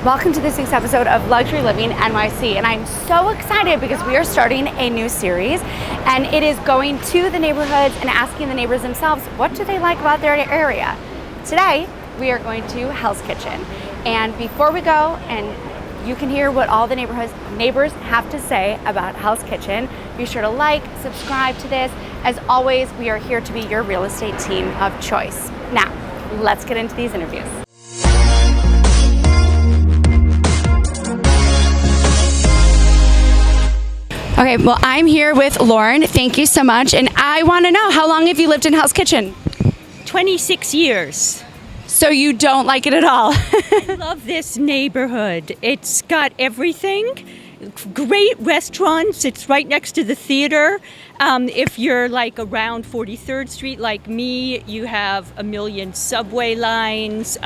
Welcome to this week's episode of Luxury Living NYC, and I'm so excited because we are starting a new series, and it is going to the neighborhoods and asking the neighbors themselves, what do they like about their area? Today, we are going to Hell's Kitchen, and before we go, and you can hear what all the neighbors have to say about Hell's Kitchen, be sure to like, subscribe to this. As always, we are here to be your real estate team of choice. Now, let's get into these interviews. Okay, well, I'm here with Lauren. Thank you so much. And I want to know, how long have you lived in Hell's Kitchen? 26 years. So you don't like it at all? I love this neighborhood. It's got everything. Great restaurants. It's right next to the theater. If you're like around 43rd Street like me, you have a million subway lines.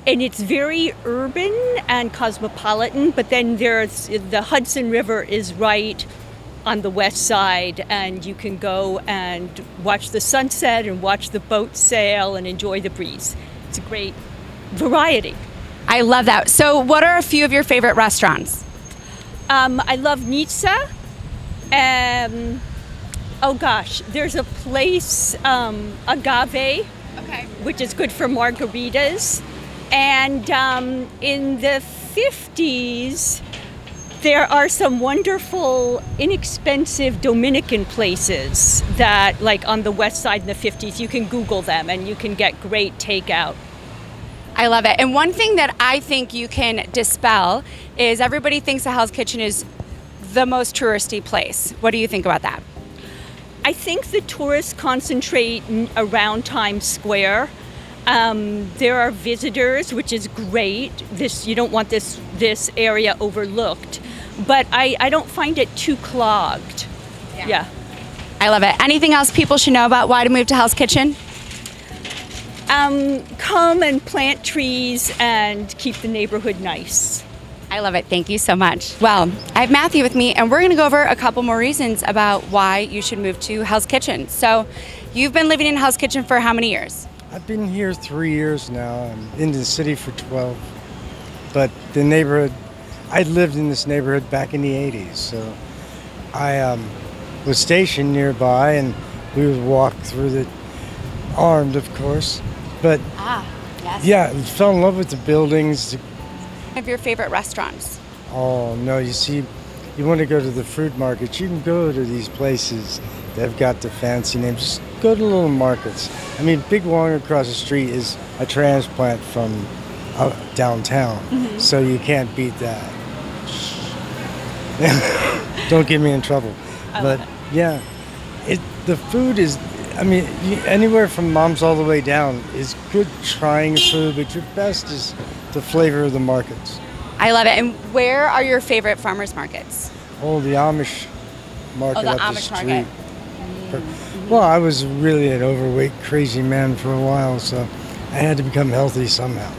And it's very urban and cosmopolitan, but then there's the Hudson River is right on the west side, and you can go and watch the sunset and watch the boat sail and enjoy the breeze. It's a great variety. I love that. So what are a few of your favorite restaurants? I love Nizza. Oh gosh, there's a place, Agave, which is good for margaritas. And in the 50s, there are some wonderful, inexpensive Dominican places that, like on the west side in the 50s, you can Google them and you can get great takeout. I love it. And one thing that I think you can dispel is everybody thinks the Hell's Kitchen is the most touristy place. What do you think about that? I think the tourists concentrate around Times Square. There are visitors, which is great. You don't want this area overlooked, but I don't find it too clogged. Yeah. I love it. Anything else people should know about why to move to Hell's Kitchen? Come and plant trees and keep the neighborhood nice. I love it. Thank you so much. Well, I have Matthew with me, and we're going to go over a couple more reasons about why you should move to Hell's Kitchen. So you've been living in Hell's Kitchen for how many years? I've been here 3 years now. I'm in the city for 12. But the neighborhood, I lived in this neighborhood back in the 80s. So I was stationed nearby, and we would walk through the, armed of course. But yes. Yeah, I fell in love with the buildings. One of your favorite restaurants? Oh, no, you see, you want to go to the fruit markets, you can go to these places that have got the fancy names. Just go to little markets. I mean, Big Wong across the street is a transplant from downtown, so you can't beat that. Don't get me in trouble. But yeah, the food is, I mean, anywhere from Mom's all the way down is good trying food, but your best is the flavor of the markets. I love it. And where are your favorite farmers markets? Oh, the Amish market up the Amish street. market. Well, I was really an overweight, crazy man for a while, so I had to become healthy somehow.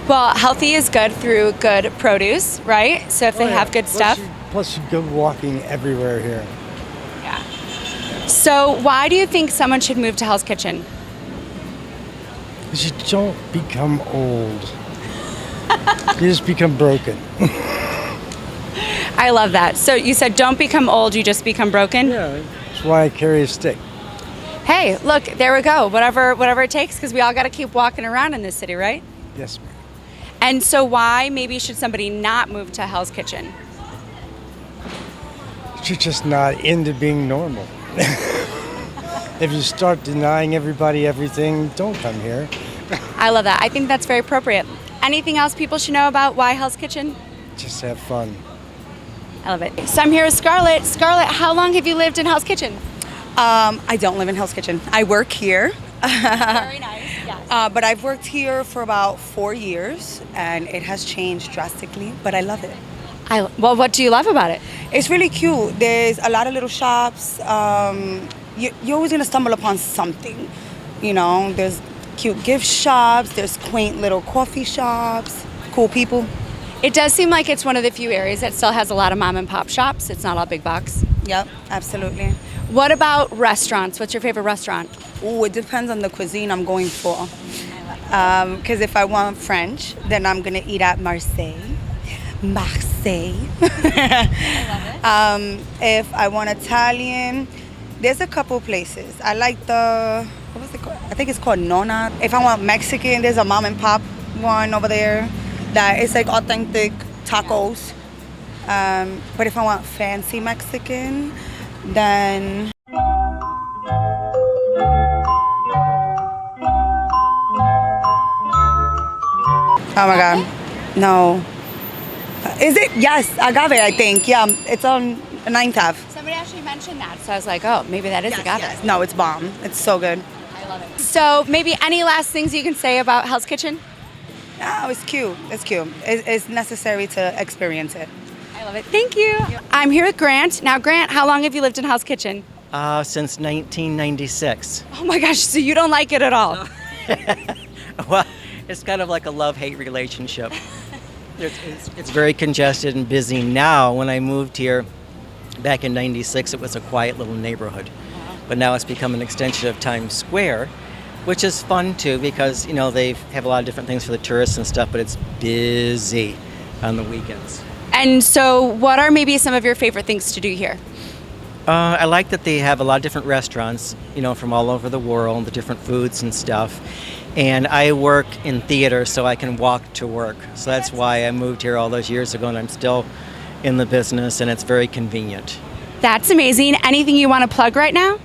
Well, healthy is good through good produce, right? So if they have good stuff. Plus you go walking everywhere here. Yeah. So why do you think someone should move to Hell's Kitchen? Because you don't become old. You just become broken. I love that. So you said don't become old, you just become broken? Yeah, that's why I carry a stick. Hey, look, there we go. Whatever it takes, because we all got to keep walking around in this city, right? Yes, ma'am. And so why maybe should somebody not move to Hell's Kitchen? You're just not into being normal. If you start denying everybody everything, don't come here. I love that. I think that's very appropriate. Anything else people should know about why Hell's Kitchen? Just have fun. I love it. So I'm here with Scarlett. Scarlett, how long have you lived in Hell's Kitchen? I don't live in Hell's Kitchen. I work here. Very nice, yes. But I've worked here for about 4 years, and it has changed drastically, but I love it. Well, what do you love about it? It's really cute. There's a lot of little shops. You're always going to stumble upon something. You know, there's cute gift shops, there's quaint little coffee shops, cool people. It does seem like it's one of the few areas that still has a lot of mom and pop shops. It's not all big box. Yep, absolutely. What about restaurants? What's your favorite restaurant? Oh, it depends on the cuisine I'm going for. Because if I want French, then I'm gonna eat at Marseille. Marseille. If I want Italian, there's a couple places. I like the, what was it called? I think it's called Nona. If I want Mexican, there's a mom and pop one over there that is like authentic tacos. But if I want fancy Mexican, then oh my God, no. Is it? Yes, agave, I think. Yeah, it's on 9th Ave. Somebody actually mentioned that, so I was like, oh, maybe that is agave. Yes. No, it's bomb. It's so good. I love it. So maybe any last things you can say about Hell's Kitchen? Oh, it's cute. It's cute. It's necessary to experience it. I love it. Thank you. I'm here with Grant. Now, Grant, how long have you lived in Hell's Kitchen? Since 1996. Oh my gosh, so you don't like it at all? Well, it's kind of like a love-hate relationship. It's very congested and busy now. When I moved here back in 96, it was a quiet little neighborhood. But now it's become an extension of Times Square, which is fun too because, you know, they have a lot of different things for the tourists and stuff, but it's busy on the weekends. And so what are maybe some of your favorite things to do here? I like that they have a lot of different restaurants, you know, from all over the world, the different foods and stuff. And I work in theater, so I can walk to work. So that's why I moved here all those years ago, and I'm still in the business, and it's very convenient. That's amazing. Anything you want to plug right now?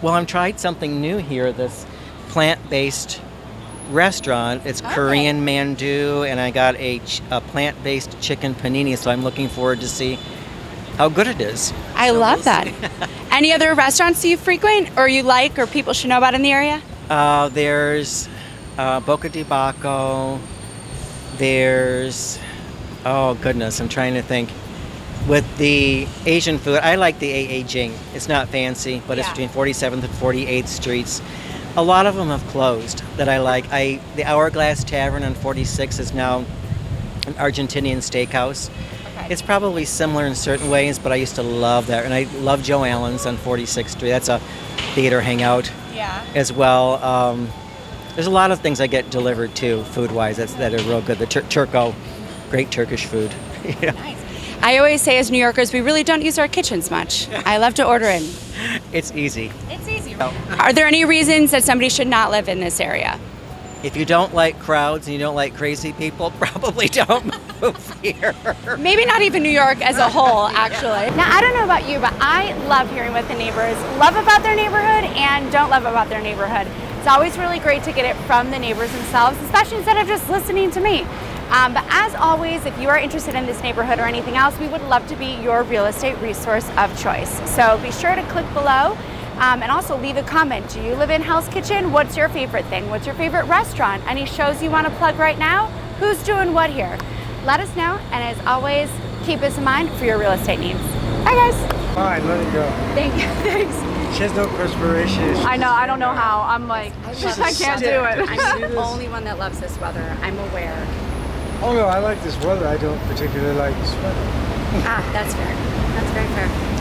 Well, I've tried something new here, this plant-based restaurant. It's Korean mandu, and I got a plant-based chicken panini, so I'm looking forward to see how good it is. I love that. Any other restaurants do you frequent or you like or people should know about in the area? There's Boca di Bacco. There's, oh goodness, I'm trying to think. With the Asian food, I like the AA Jing. It's not fancy, but it's between 47th and 48th Streets. A lot of them have closed that I like. The Hourglass Tavern on 46 is now an Argentinian steakhouse. It's probably similar in certain ways, but I used to love that. And I love Joe Allen's on 46th Street. That's a theater hangout as well. There's a lot of things I get delivered too, food-wise, that are real good. The Turco, great Turkish food. Nice. I always say as New Yorkers, we really don't use our kitchens much. I love to order in. It's easy. It's easy. Are there any reasons that somebody should not live in this area? If you don't like crowds and you don't like crazy people, probably don't move here. Maybe not even New York as a whole, actually. Now, I don't know about you, but I love hearing what the neighbors love about their neighborhood and don't love about their neighborhood. It's always really great to get it from the neighbors themselves, especially instead of just listening to me. But as always, if you are interested in this neighborhood or anything else, we would love to be your real estate resource of choice. So be sure to click below. And also leave a comment. Do you live in Hell's Kitchen? What's your favorite thing? What's your favorite restaurant? Any shows you want to plug right now? Who's doing what here? Let us know, and as always, keep us in mind for your real estate needs. Bye guys. Fine, let it go. Thank you, thanks. She has no perspiration. I know, I don't know how. I'm like, I can't do it. I'm the only one that loves this weather. I'm aware. Oh no, I like this weather. I don't particularly like this weather. That's fair. That's very fair.